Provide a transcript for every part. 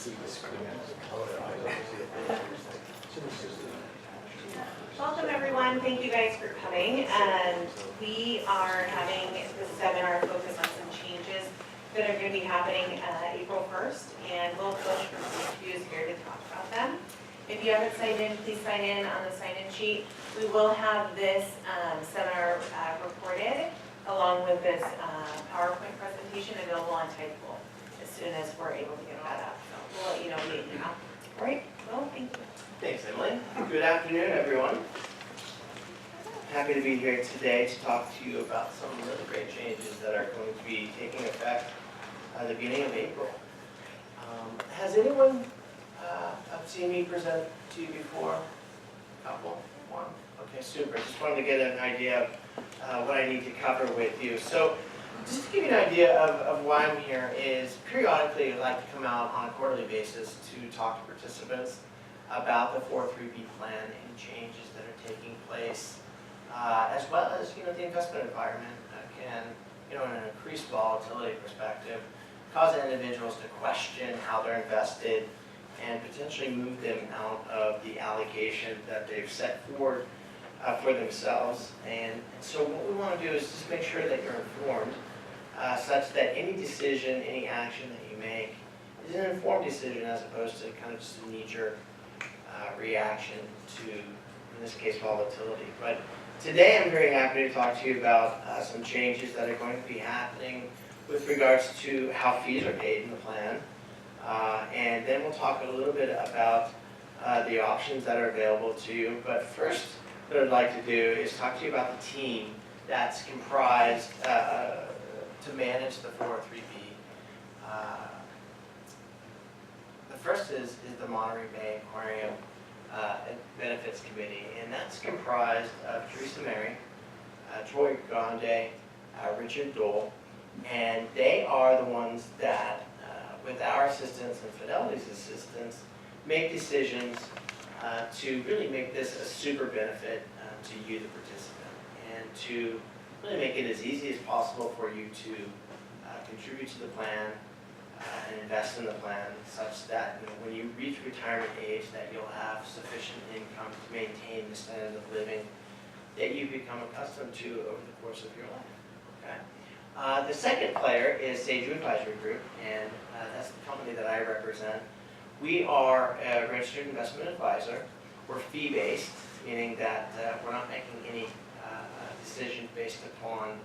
see the screen. Welcome everyone, thank you guys for coming, and we are having this seminar focused on some changes that are going to be happening April 1st, and Will Bush from SageView is here to talk about them. If you haven't signed in, please sign in on the sign-in sheet. We will have this seminar recorded along with this PowerPoint presentation available on Typeable as soon as we're able to get that up. So we'll let you know later. All right, Will, thank you. Thanks, Emily. Good afternoon, everyone. Happy to be here today to talk to you about some really great changes that are going to be taking effect at the beginning of April. Has anyone seen me present to you before? Couple? One? Okay, super. Just wanted to get an idea of what I need to cover with you. So, just to give you an idea of why I'm here is periodically I like to come out on a quarterly basis to talk to participants about the 403B plan and changes that are taking place, as well as the investment environment can, in an increased volatility perspective, cause individuals to question how they're invested and potentially move them out of the allocation that they've set forward for themselves. And so what we want to do is just make sure that you're informed such that any decision, any action that you make is an informed decision as opposed to kind of just a knee-jerk reaction to, in this case, volatility. But today I'm very happy to talk to you about some changes that are going to be happening with regards to how fees are paid in the plan. And then we'll talk a little bit about the options that are available to you. But first, what I'd like to do is talk to you about the team that's comprised to manage the 403B. The first is the Monterey Bay Aquarium Benefits Committee, and that's comprised of Teresa Mary, Troy Grande, Richard Dole, and they are the ones that, with our assistance and Fidelity's assistance, make decisions to really make this a super benefit to you, the participant, and to really make it as easy as possible for you to contribute to the plan and invest in the plan such that when you reach retirement age that you'll have sufficient income to maintain the standard of living that you become accustomed to over the course of your life. Okay? The second player is SageView Advisory Group, and that's the company that I represent. We are a registered investment advisor. We're fee-based, meaning that we're not making any decisions based upon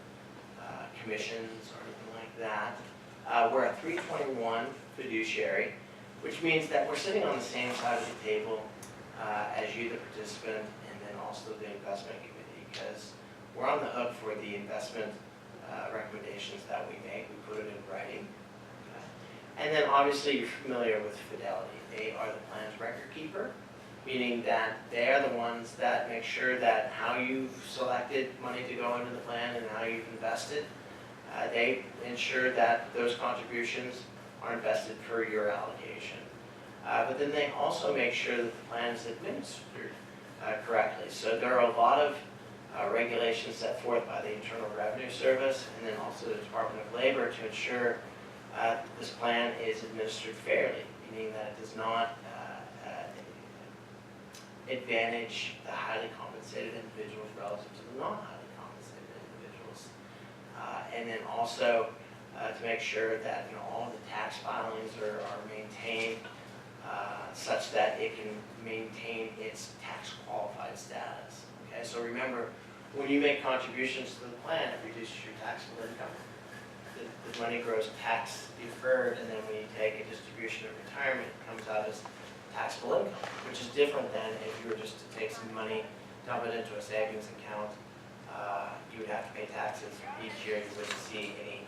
commissions or anything like that. We're a 321 fiduciary, which means that we're sitting on the same side of the table as you, the participant, and then also the investment committee, because we're on the hook for the investment recommendations that we make. We put it in writing. Okay. And then obviously you're familiar with Fidelity. They are the plan's record keeper, meaning that they are the ones that make sure that how you've selected money to go into the plan and how you've invested, they ensure that those contributions are invested per your allocation. But then they also make sure that the plan is administered correctly. So there are a lot of regulations set forth by the Internal Revenue Service and then also the Department of Labor to ensure this plan is administered fairly, meaning that it does not advantage the highly compensated individuals relative to the non-highly compensated individuals. And then also to make sure that all of the tax filings are maintained such that it can maintain its tax qualified status. Okay, so remember, when you make contributions to the plan, it reduces your taxable income. The money grows tax deferred, and then when you take a distribution of retirement, it comes out as taxable income, which is different than if you were just to take some money, dump it into a savings account. You would have to pay taxes each year. You wouldn't see any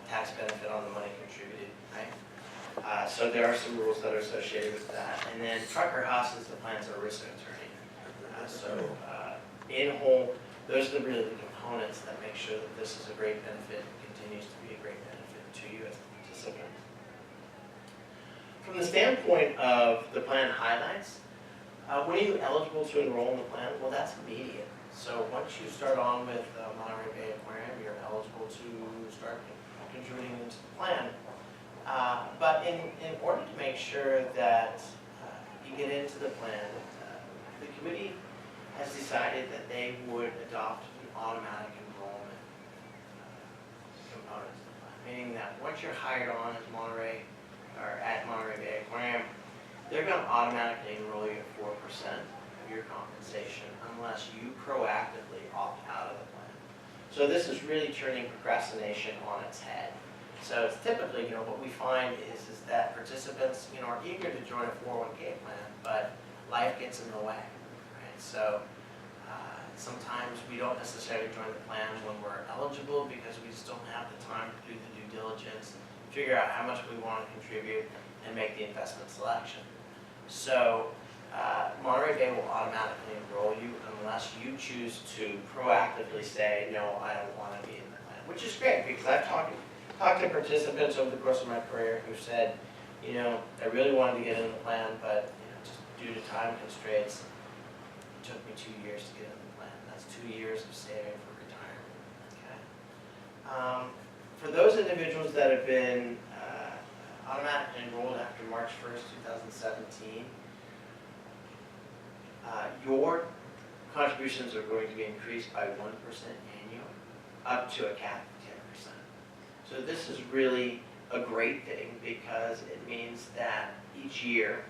tax benefit on the money contributed, right? So there are some rules that are associated with that. And then Trucker Haas is the plan's ERISA attorney. In whole, those are really the components that make sure that this is a great benefit and continues to be a great benefit to you as a participant. From the standpoint of the plan highlights, when are you eligible to enroll in the plan? Well, that's immediate. So once you start on with Monterey Bay Aquarium, you're eligible to start contributing into the plan. But in order to make sure that you get into the plan, the committee has decided that they would adopt an automatic enrollment component to the plan, meaning that once you're hired on as Monterey or at Monterey Bay Aquarium, they're going to automatically enroll you at 4% of your compensation unless you proactively opt out of the plan. So this is really turning procrastination on its head. So it's typically, what we find is that participants, are eager to join a 401k plan, but life gets in the way, right? So sometimes we don't necessarily join the plan when we're eligible because we just don't have the time to do the due diligence, figure out how much we want to contribute, and make the investment selection. So Monterey Bay will automatically enroll you unless you choose to proactively say, no, I don't want to be in the plan, which is great because I've talked to participants over the course of my career who said, I really wanted to get in the plan, but just due to time constraints, it took me 2 years to get in the plan. That's 2 years of saving for retirement. Okay. For those individuals that have been automatically enrolled after March 1st, 2017, your contributions are going to be increased by 1% annually, up to a cap of 10%. So this is really a great thing because it means that each year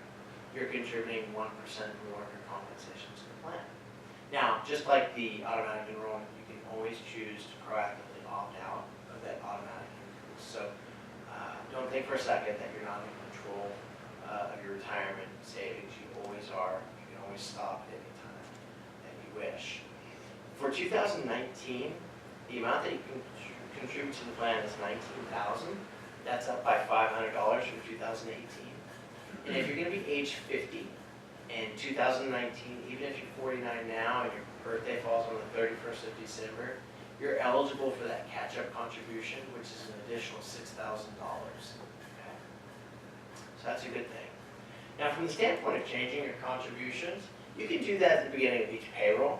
you're contributing 1% more of your compensation to the plan. Now, just like the automatic enrollment, you can always choose to proactively opt out of that automatic increase. So don't think for a second that you're not in control of your retirement savings. You always are. You can always stop at any time that you wish. For 2019, the amount that you can contribute to the plan is $19,000. That's up by $500 from 2018. And if you're going to be age 50 in 2019, even if you're 49 now and your birthday falls on the 31st of December, you're eligible for that catch-up contribution, which is an additional $6,000. Okay? So that's a good thing. Now, from the standpoint of changing your contributions, you can do that at the beginning of each payroll.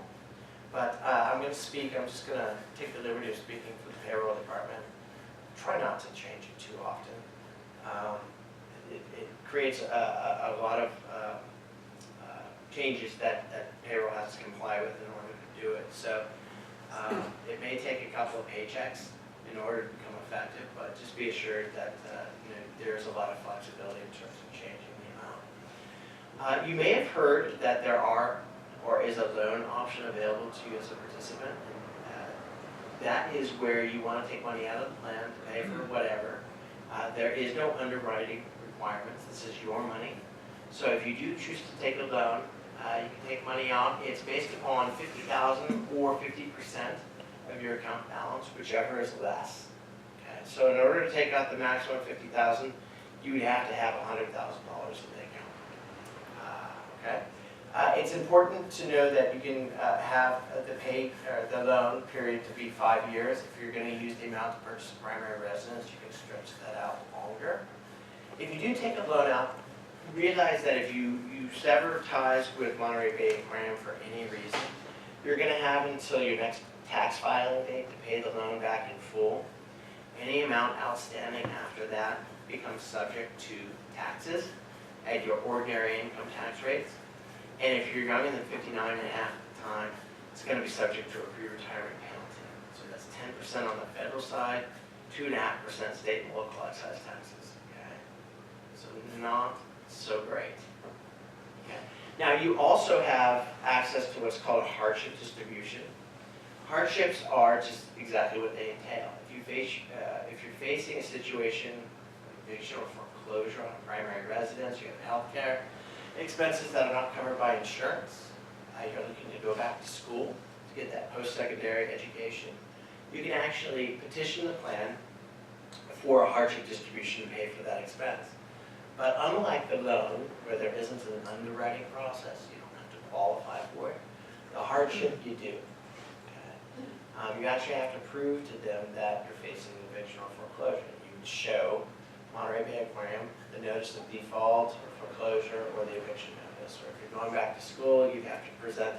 But I'm just going to take the liberty of speaking for the payroll department. Try not to change it too often. It creates a lot of changes that payroll has to comply with in order to do it. So it may take a couple of paychecks in order to become effective, but just be assured that there's a lot of flexibility in terms of changing the amount. You may have heard that there is a loan option available to you as a participant. That is where you want to take money out of the plan to pay for whatever. There is no underwriting requirements. This is your money. So if you do choose to take a loan, you can take money out. It's based upon $50,000 or 50% of your account balance, whichever is less. Okay? So in order to take out the maximum $50,000, you would have to have $100,000 in the account. Okay? It's important to know that you can have the loan period to be 5 years. If you're going to use the amount to purchase a primary residence, you can stretch that out longer. If you do take a loan out, realize that if you sever ties with Monterey Bay Aquarium for any reason, you're going to have until your next tax filing date to pay the loan back in full. Any amount outstanding after that becomes subject to taxes at your ordinary income tax rates. And if you're younger than 59 and a half at the time, it's going to be subject to a pre-retirement penalty. So that's 10% on the federal side, 2.5% state and local excise taxes. Okay? So not so great. Okay. Now you also have access to what's called a hardship distribution. Hardships are just exactly what they entail. If you're facing a situation, eviction or foreclosure on a primary residence, you have health care expenses that are not covered by insurance, you're looking to go back to school to get that post-secondary education, you can actually petition the plan for a hardship distribution to pay for that expense. But unlike the loan, where there isn't an underwriting process, you don't have to qualify for it, the hardship you do. Okay? You actually have to prove to them that you're facing eviction or foreclosure. You would show Monterey Bay Aquarium the notice of default or foreclosure or the eviction notice. Or if you're going back to school, you'd have to present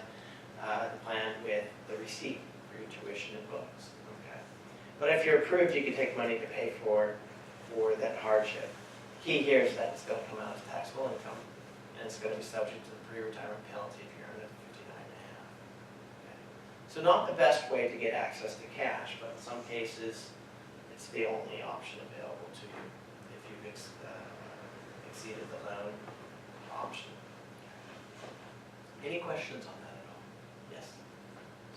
the plan with the receipt for your tuition and books. Okay. But if you're approved, you can take money to pay for for that hardship. Key here is that it's going to come out as taxable income, and it's going to be subject to the pre-retirement penalty if you're under 59 and a half. Okay. So not the best way to get access to cash, but in some cases, it's the only option available to you if you've exceeded the loan option. Any questions on that at all? Yes?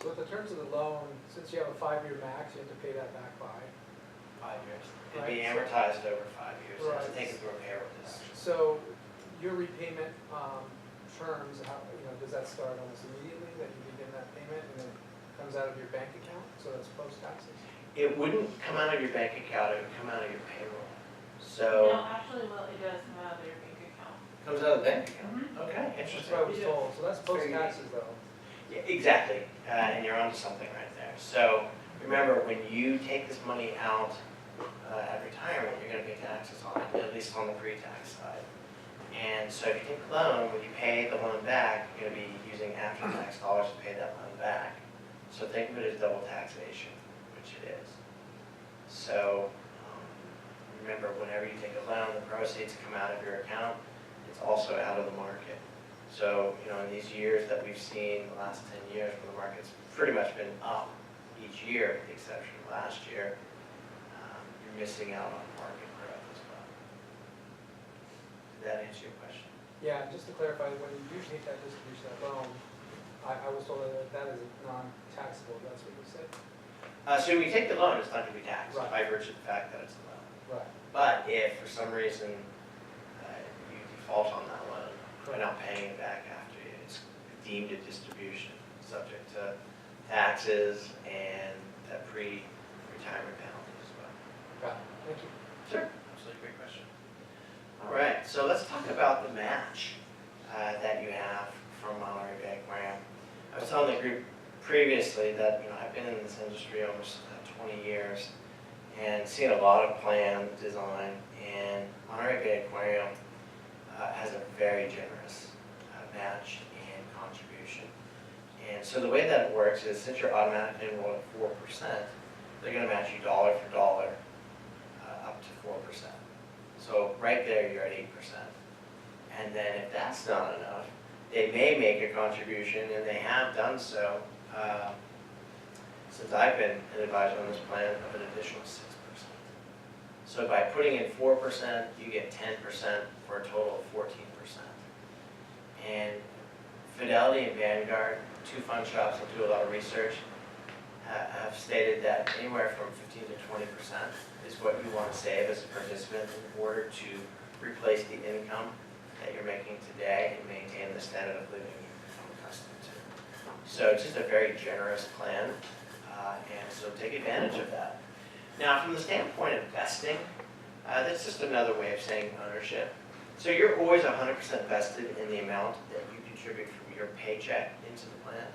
So with the terms of the loan, since you have a 5-year max, you have to pay that back by? 5 years. It'd be Right. amortized over 5 years. Right. It's taken through a payroll deduction. So your repayment terms, how, does that start almost immediately, that you begin that payment and then it comes out of your bank account, so that's post-taxes? It wouldn't come out of your bank account, it would come out of your payroll. No, So, actually, well, it does come out of your bank account. comes out of the bank account? Mhm. Okay, That's interesting. what I was told, so that's post-taxes though. Yeah, exactly, and you're onto something right there. So, remember, when you take this money out at retirement, you're gonna pay taxes on it, at least on the pre-tax side. And so if you take a loan, when you pay the loan back, you're gonna be using after-tax dollars to pay that loan back. So think of it as double taxation, which it is. So, remember, whenever you take a loan, the proceeds come out of your account, it's also out of the market. So, in these years that we've seen, the last 10 years, where the market's pretty much been up each year, with the exception of last year, you're missing out on market growth as well. Did that answer your question? Yeah, just to clarify, when you do take that distribution, that loan, I was told that that is non-taxable, that's what you said? So when you take the loan, it's not going to be taxed Right. by virtue of the fact that it's a loan. Right. But if for some reason you default on that loan, you're not paying it back after it's deemed a distribution, subject to taxes and that pre-retirement penalty as well. Got it, thank you. Sure. Absolutely, great question. All right, so let's talk about the match that you have from Monterey Bay Aquarium. I was telling the group previously that I've been in this industry almost 20 years and seen a lot of plan design, and Monterey Bay Aquarium has a very generous match and contribution. And so the way that it works is, since you're automatically enrolled at 4%, they're going to match you dollar for dollar up to 4%. So right there, you're at 8%. And then if that's not enough, they may make a contribution, and they have done so since I've been an advisor on this plan, of an additional 6%. So by putting in 4%, you get 10% for a total of 14%. And Fidelity and Vanguard, two fund shops that do a lot of research, have stated that anywhere from 15 to 20% is what you want to save as a participant in order to replace the income that you're making today and maintain the standard of living you've become accustomed to. So it's just a very generous plan, and so take advantage of that. Now, from the standpoint of vesting, that's just another way of saying ownership. So you're always 100% vested in the amount that you contribute from your paycheck into the plan.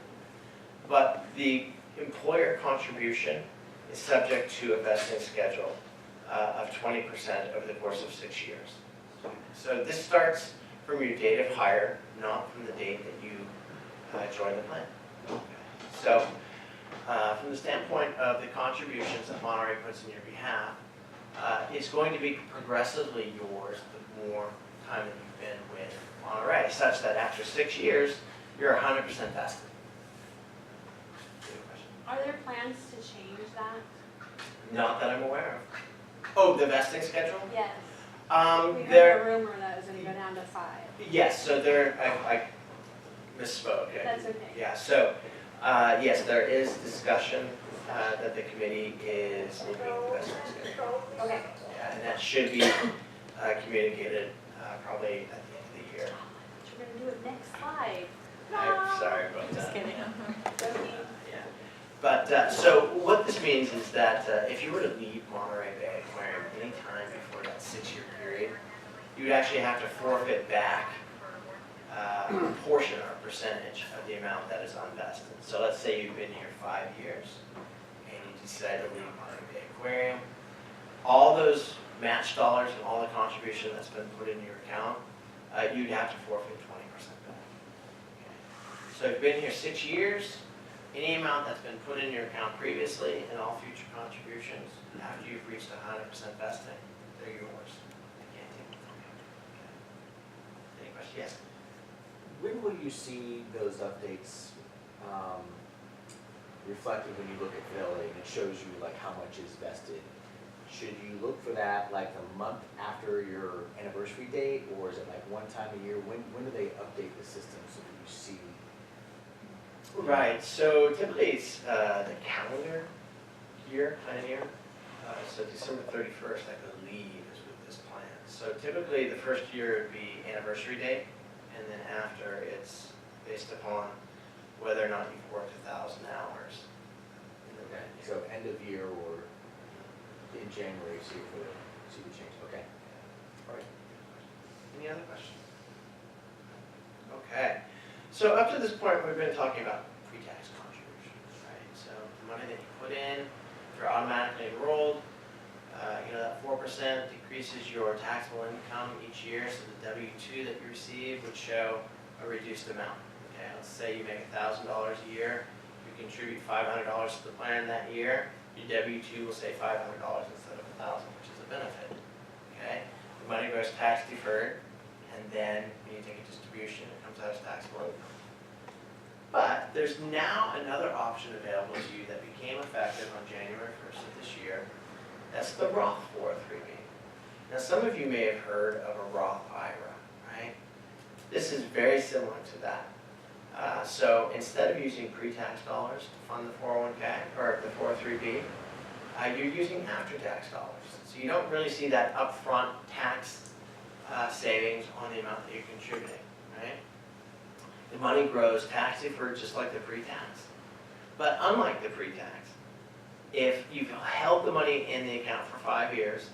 But the employer contribution is subject to a vesting schedule of 20% over the course of 6 years. So this starts from your date of hire, not from the date that you join the plan. So from the standpoint of the contributions that Monterey puts in your behalf, it's going to be progressively yours the more time that you've been with Monterey, such that after 6 years, you're 100% vested. Are there plans to change that? Not that I'm aware of. Oh, the vesting schedule? Yes. We There, heard a rumor that it was going to go down to 5. yes, so there, I misspoke. That's okay. Yeah, so, yes, there is discussion that the committee is looking at the vesting schedule. Okay. Yeah, and that should be communicated probably at the end of the year. We're going to do it next slide. I'm sorry about that. Just kidding. Yeah. But, so what this means is that if you were to leave Monterey Bay Aquarium anytime before that 6-year period, you would actually have to forfeit back a portion or a percentage of the amount that is unvested. So let's say you've been here 5 years and you decide to leave Monterey Bay Aquarium. All those match dollars and all the contribution that's been put into your account, you'd have to forfeit 20% back. Okay. So you've been here 6 years, any amount that's been put in your account previously and all future contributions after you've reached 100% vesting, They're yours. I can't take them from you. Okay. Any questions? Yes? When will you see those updates reflected when you look at Fidelity and it shows you like how much is vested? Should you look for that like the month after your anniversary date, or is it like one time a year? When do they update the system so that you see? Right, so typically it's the calendar year, kind of year. So December 31st, I believe, is with this plan. So typically the first year would be anniversary date, and then after it's based upon whether or not you've worked 1,000 hours. Okay, so end of year or in January, see the change. Okay. All right. Any other questions? Okay, so up to this point, we've been talking about pre-tax contributions, right? So the money that you put in, if you're automatically enrolled, that 4% decreases your taxable income each year, so the W-2 that you receive would show a reduced amount. Okay, let's say you make $1,000 a year, you contribute $500 to the plan that year, your W-2 will say $500 instead of $1,000, which is a benefit. Okay, the money goes tax deferred, and then when you take a distribution, it comes out as taxable income. But there's now another option available to you that became effective on January 1st of this year. That's the Roth 403b. Now, some of you may have heard of a Roth IRA, right? This is very similar to that. So instead of using pre-tax dollars to fund the 401k or the 403b, you're using after-tax dollars. So you don't really see that upfront tax savings on the amount that you're contributing, right? The money grows tax deferred just like the pre-tax. But unlike the pre-tax, if you've held the money in the account for 5 years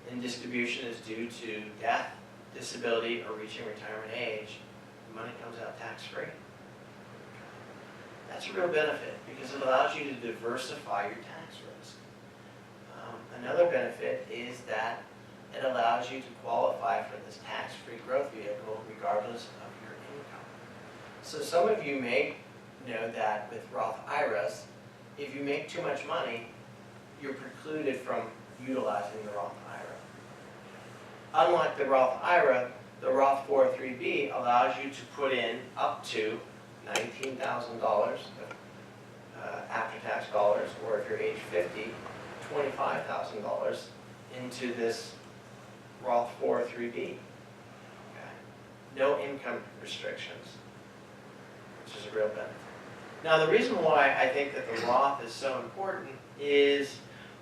and distribution is due to death, disability, or reaching retirement age, the money comes out tax-free. That's a real benefit because it allows you to diversify your tax risk. Another benefit is that it allows you to qualify for this tax-free growth vehicle regardless of your income. So some of you may know that with Roth IRAs, if you make too much money, you're precluded from utilizing the Roth IRA. Unlike the Roth IRA, the Roth 403b allows you to put in up to $19,000 of after-tax dollars, or if you're age 50, $25,000 into this Roth 403b. Okay. No income restrictions, which is a real benefit. Now, the reason why I think that the Roth is so important is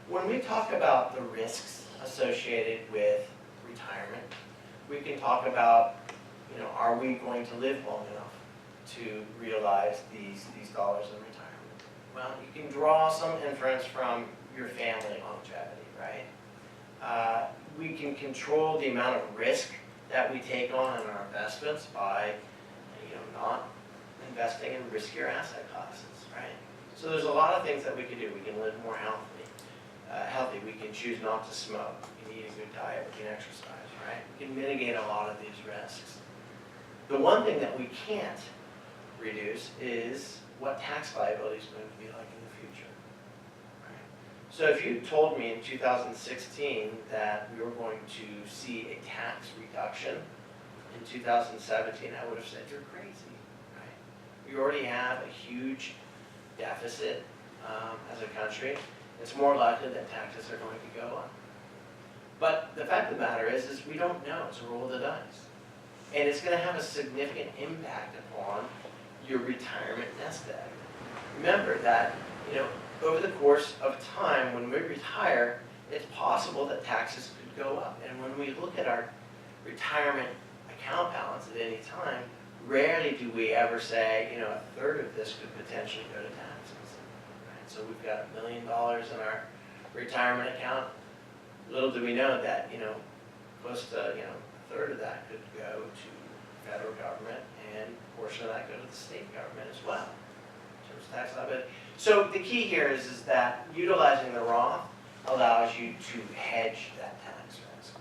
when we talk about the risks associated with retirement, we can talk about, are we going to live long enough to realize these dollars in retirement? Well, you can draw some inference from your family longevity, right? We can control the amount of risk that we take on in our investments by, not investing in riskier asset classes, right? So there's a lot of things that we can do. We can live more healthy. We can choose not to smoke. We can eat a good diet. We can exercise, right? We can mitigate a lot of these risks. The one thing that we can't reduce is what tax liability is going to be like in the future. Right? So if you told me in 2016 that we were going to see a tax reduction in 2017, I would have said you're crazy. Right? We already have a huge deficit as a country. It's more likely that taxes are going to go up. But the fact of the matter is we don't know. It's a roll of the dice. And it's going to have a significant impact upon your retirement nest egg. Remember that, over the course of time, when we retire, it's possible that taxes could go up. And when we look at our retirement account balance at any time, rarely do we ever say, a third of this could potentially go to taxes. Right? So we've got $1 million in our retirement account. Little do we know that, close to, a third of that could go to federal government, and a portion of that go to the state government as well, in terms of tax liability. So the key here is that utilizing the Roth allows you to hedge that tax risk.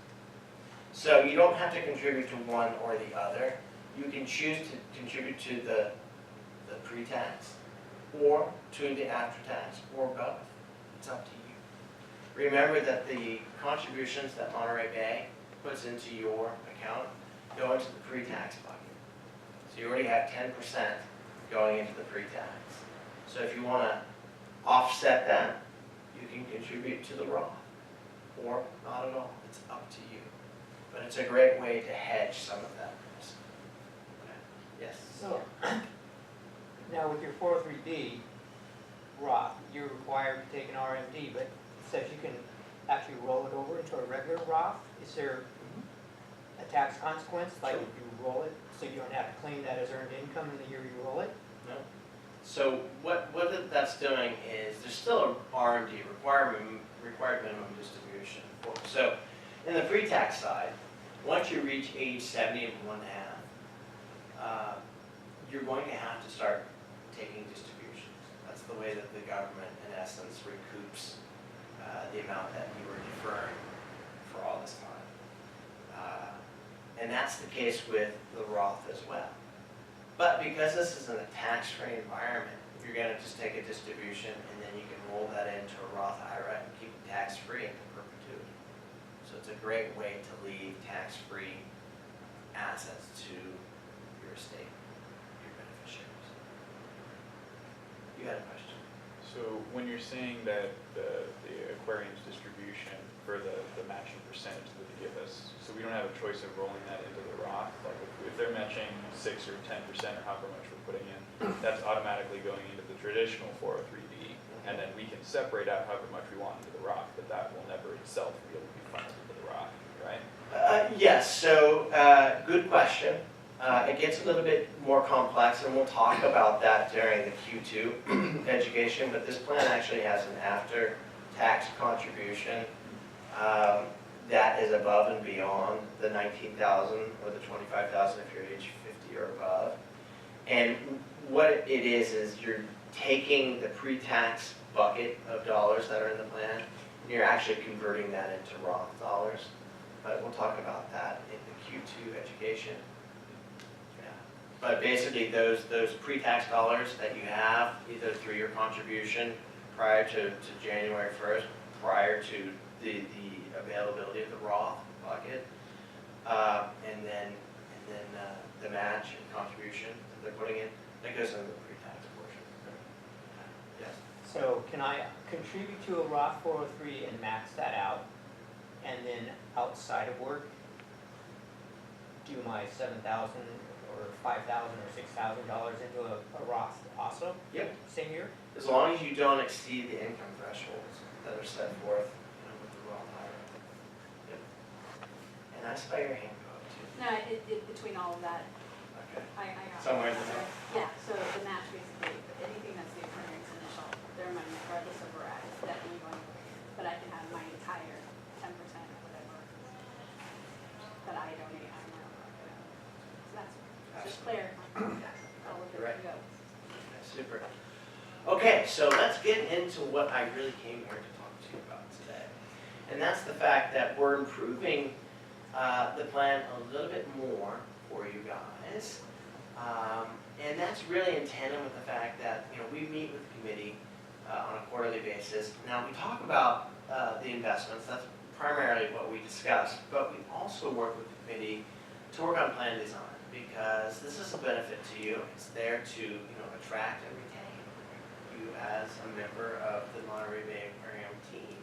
So you don't have to contribute to one or the other. You can choose to contribute to the pre-tax or to the after-tax or both. It's up to you. remember that the contributions that Monterey Bay puts into your account go into the pre-tax bucket. So you already have 10% going into the pre-tax. So if you want to offset that, you can contribute to the Roth, or not at all. It's up to you. But it's a great way to hedge some of that risk. Okay. Yes? So, now with your 403B Roth, you're required to take an RMD, but it says you can actually roll it over into a regular Roth. Is there a tax consequence, like if you roll it, so you don't have to claim that as earned income in the year you roll it? No. So what that's doing is there's still a RMD, required minimum distribution. So in the pre-tax side, once you reach age 70 and 1.5, you're going to have to start taking distributions. That's the way that the government, in essence, recoups the amount that you were deferring for all this time. And that's the case with the Roth as well. But because this isn't a tax-free environment, you're going to just take a distribution and then you can roll that into a Roth IRA and keep it tax-free into perpetuity. So it's a great way to leave tax-free assets to your estate, your beneficiaries. You had a question? So when you're saying that the aquarium's distribution for the matching percentage that they give us, so we don't have a choice of rolling that into the Roth? Like if they're matching 6 or 10% or however much we're putting in, that's automatically going into the traditional 403B, and then we can separate out however much we want into the Roth, but that will never itself be able to be funneled into the Roth, right? Yes, so good question. It gets a little bit more complex, and we'll talk about that during the Q2 education, but this plan actually has an after-tax contribution that is above and beyond the $19,000 or the $25,000 if you're age 50 or above. And what it is you're taking the pre-tax bucket of dollars that are in the plan, and you're actually converting that into Roth dollars. But we'll talk about that in the Q2 education. Yeah. But basically those pre-tax dollars that you have, either through your contribution prior to January 1st, prior to the availability of the Roth bucket, and then the match and contribution that they're putting in, that goes into the pre-tax portion. Yes? So can I contribute to a Roth 403 and max that out, and then outside of work, do my $7,000 or $5,000 or $6,000 into a Roth also? Yep. Same year? As long as you don't exceed the income thresholds that are set forth with the Roth IRA. Yep. And I saw your hand go up too. No, between all of that, Okay. I got. Somewhere in the middle. Yeah, so the match basically, anything that's the aquarium's initial, their money regardless of where at is definitely going, but I can have my entire 10% or whatever that I donate, I'm not. So that's just clarifying. All of You're right. it goes. Okay, super. Okay, so let's get into what I really came here to talk to you about today. And that's the fact that we're improving the plan a little bit more for you guys. And that's really in tandem with the fact that, we meet with the committee on a quarterly basis. Now, we talk about the investments. That's primarily what we discuss. But we also work with the committee to work on plan design, because this is a benefit to you. It's there to, attract and retain you as a member of the Monterey Bay Aquarium team.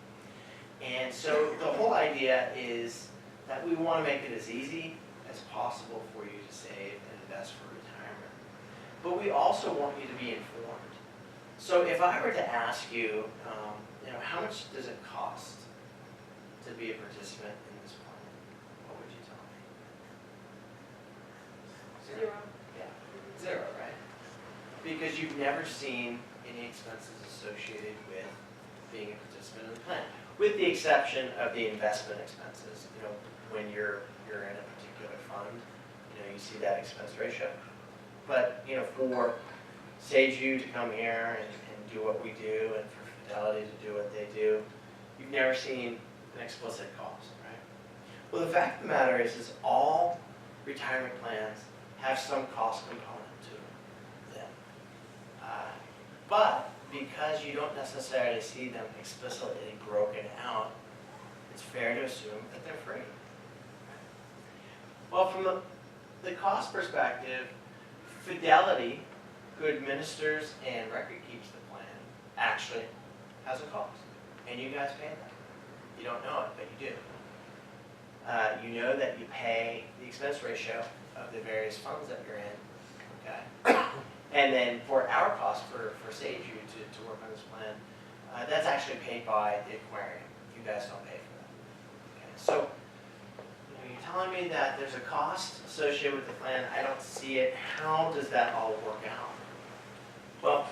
And so the whole idea is that we want to make it as easy as possible for you to save and invest for retirement. But we also want you to be informed. So if I were to ask you, how much does it cost to be a participant in this plan, what would you tell me? Zero. Yeah, zero, right? Because you've never seen any expenses associated with being a participant in the plan, with the exception of the investment expenses. When you're in a particular fund, you see that expense ratio. But for SageView to come here and do what we do, and for Fidelity to do what they do, you've never seen an explicit cost, right? Well, the fact of the matter is all retirement plans have some cost component to them. But because you don't necessarily see them explicitly broken out, it's fair to assume that they're free. Well, from the cost perspective, Fidelity, who administers and record keeps the plan, actually has a cost. And you guys pay that. You don't know it, but you do. You know that you pay the expense ratio of the various funds that you're in, okay? And then for our cost for SageView to work on this plan, that's actually paid by the aquarium. You guys don't pay for that. Okay? So you're telling me that there's a cost associated with the plan. I don't see it. How does that all work out? Well,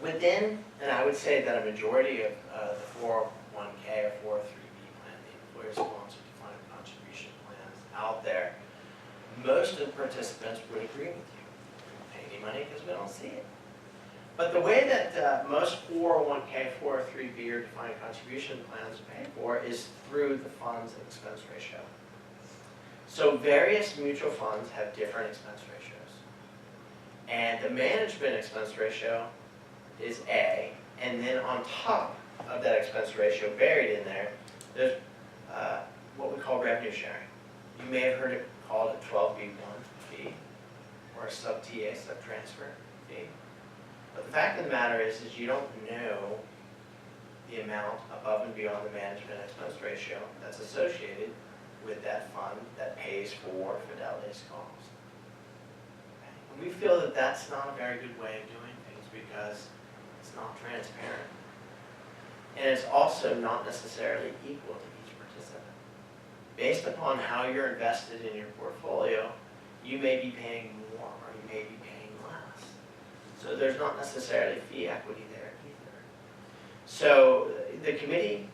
within, and I would say that a majority of the 401k or 403b plan, the employer-sponsored defined contribution plans out there, most of the participants would agree with you. We don't pay any money because we don't see it. But the way that most 401k, 403b, or defined contribution plans are paid for is through the funds and expense ratio. So various mutual funds have different expense ratios. And the management expense ratio is A, and then on top of that expense ratio buried in there, there's what we call revenue sharing. You may have heard it called a 12B1 fee, or a sub-TA, sub-transfer fee. But the fact of the matter is you don't know the amount above and beyond the management expense ratio that's associated with that fund that pays for Fidelity's cost. And we feel that that's not a very good way of doing things because it's not transparent. And it's also not necessarily equal to each participant. Based upon how you're invested in your portfolio, you may be paying more or you may be paying less. So there's not necessarily fee equity there either. So the committee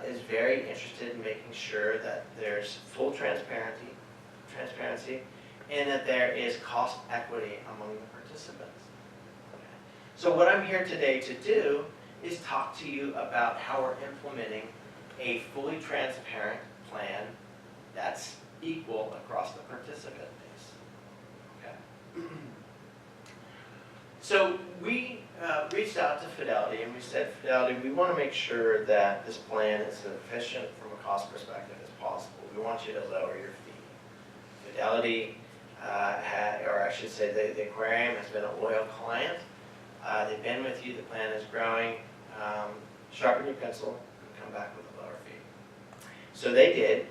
is very interested in making sure that there's full transparency, and that there is cost equity among the participants. Okay. So what I'm here today to do is talk to you about how we're implementing a fully transparent plan that's equal across the participant base. Okay. So we reached out to Fidelity and we said, Fidelity, we want to make sure that this plan is as efficient from a cost perspective as possible. We want you to lower your fee. Fidelity or I should say the aquarium has been a loyal client. They've been with you, the plan is growing. Sharpen your pencil and come back with a lower fee. So they did.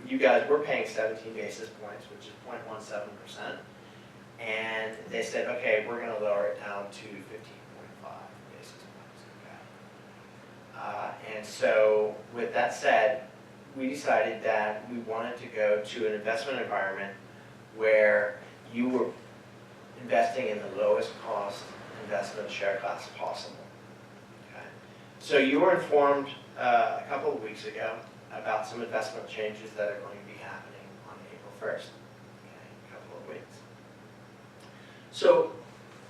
You guys were paying 17 basis points, which is 0.17%. And they said, okay, we're going to lower it down to 15.5 basis points. Okay. And so with that said, we decided that we wanted to go to an investment environment where you were investing in the lowest cost investment share class possible. Okay. So you were informed a couple of weeks ago about some investment changes that are going to be happening on April 1st. Okay, a couple of weeks. So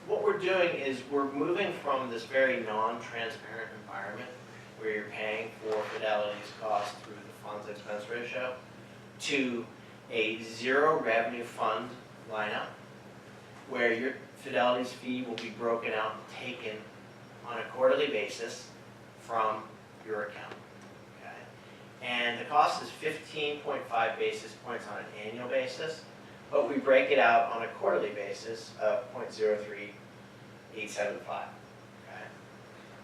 what we're doing is we're moving from this very non-transparent environment where you're paying for Fidelity's cost through the fund's expense ratio to a zero revenue fund lineup where your Fidelity's fee will be broken out and taken on a quarterly basis from your account. Okay? And the cost is 15.5 basis points on an annual basis, but we break it out on a quarterly basis of 0.03875. Okay?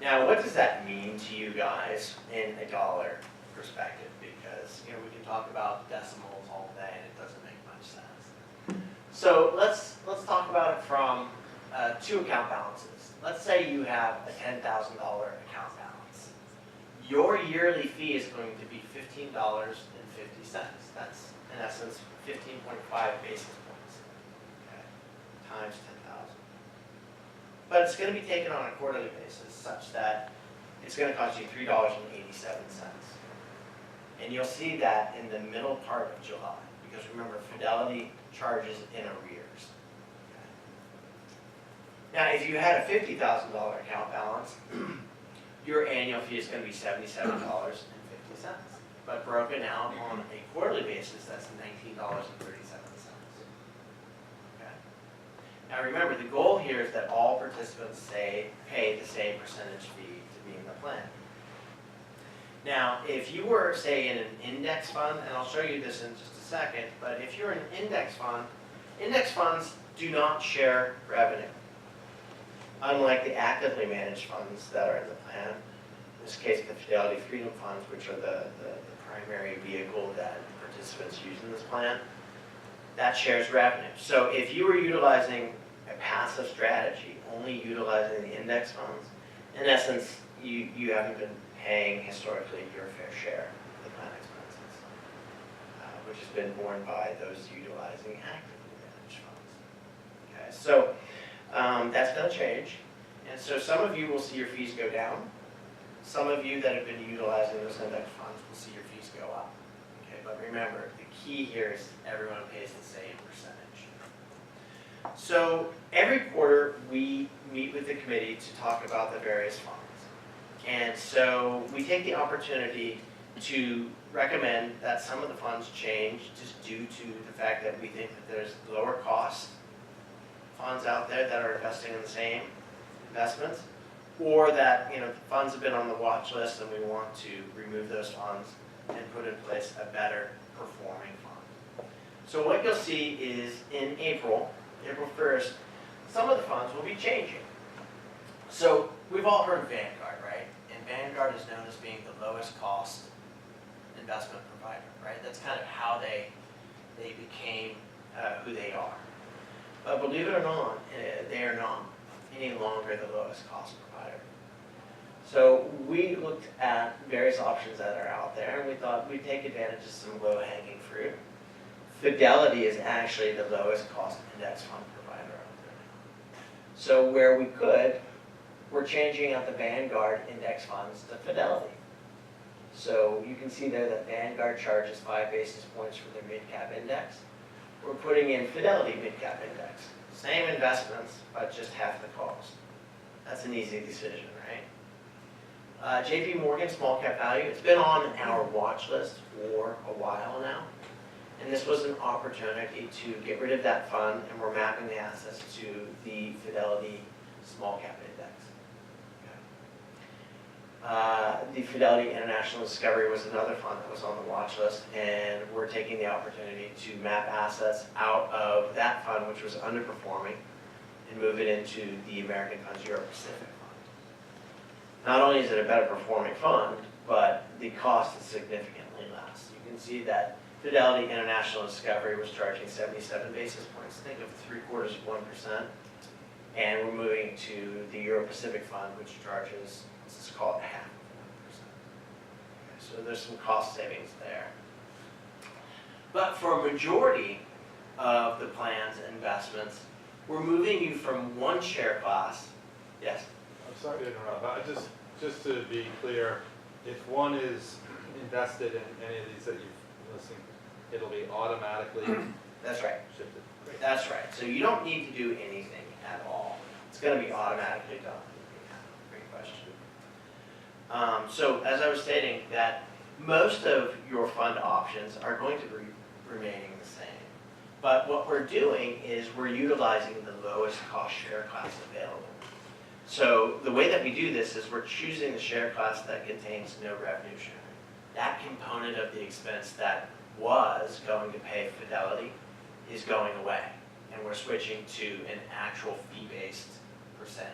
Now, what does that mean to you guys in a dollar perspective? Because we can talk about decimals all day and it doesn't make much sense. So let's talk about it from two account balances. Let's say you have a $10,000 account balance. Your yearly fee is going to be $15.50. That's in essence 15.5 basis points, okay, times 10,000. But it's going to be taken on a quarterly basis such that it's going to cost you $3.87. And you'll see that in the middle part of July, because remember, Fidelity charges in arrears. Okay. Now, if you had a $50,000 account balance, your annual fee is going to be $77.50. But broken out on a quarterly basis, that's $19.37. Okay. Now remember, the goal here is that all participants pay the same percentage fee to be in the plan. Now, if you were, say, in an index fund, and I'll show you this in just a second, but if you're in an index funds do not share revenue. Unlike the actively managed funds that are in the plan, in this case the Fidelity Freedom Funds, which are the primary vehicle that participants use in this plan, that shares revenue. So if you were utilizing a passive strategy, only utilizing the index funds, in essence, you haven't been paying historically your fair share of the plan expenses, which has been borne by those utilizing actively managed funds. Okay, so that's going to change. And so some of you will see your fees go down. Some of you that have been utilizing those index funds will see your fees go up. Okay, but remember, the key here is everyone pays the same percentage. So every quarter we meet with the committee to talk about the various funds. And so we take the opportunity to recommend that some of the funds change just due to the fact that we think that there's lower cost funds out there that are investing in the same investments, or that the funds have been on the watch list and we want to remove those funds and put in place a better performing fund. So what you'll see is in April 1st, some of the funds will be changing. So we've all heard of Vanguard, right? And Vanguard is known as being the lowest cost investment provider, right? That's kind of how they became who they are. But believe it or not, they are not any longer the lowest cost provider. So we looked at various options that are out there, and we thought we'd take advantage of some low-hanging fruit. Fidelity is actually the lowest cost index fund provider out there now. So where we could, we're changing out the Vanguard index funds to Fidelity. So you can see there that Vanguard charges 5 basis points for their mid-cap index. We're putting in Fidelity mid-cap index. Same investments, but just half the cost. That's an easy decision, right? JP Morgan small cap value, it's been on our watch list for a while now. And this was an opportunity to get rid of that fund, and we're mapping the assets to the Fidelity small cap index. The Fidelity International Discovery was another fund that was on the watch list, and we're taking the opportunity to map assets out of that fund, which was underperforming, and move it into the American Funds Europe Pacific Fund. Not only is it a better performing fund, but the cost is significantly less. You can see that Fidelity International Discovery was charging 77 basis points, think of 0.75%, and we're moving to the Euro Pacific Fund, which charges, let's call it 0.5%. Okay, so there's some cost savings there. But for a majority of the plans and investments, we're moving you from one share class. Yes? I'm sorry to interrupt, but just to be clear, if one is invested in any of these that you've listed, it'll be automatically That's right. shifted. Great. That's right. So you don't need to do anything at all. It's going to be automatically done. Great question. So as I was stating, that most of your fund options are going to be remaining the same. But what we're doing is we're utilizing the lowest cost share class available. So the way that we do this is we're choosing the share class that contains no revenue sharing. That component of the expense that was going to pay Fidelity is going away, and we're switching to an actual fee-based percentage.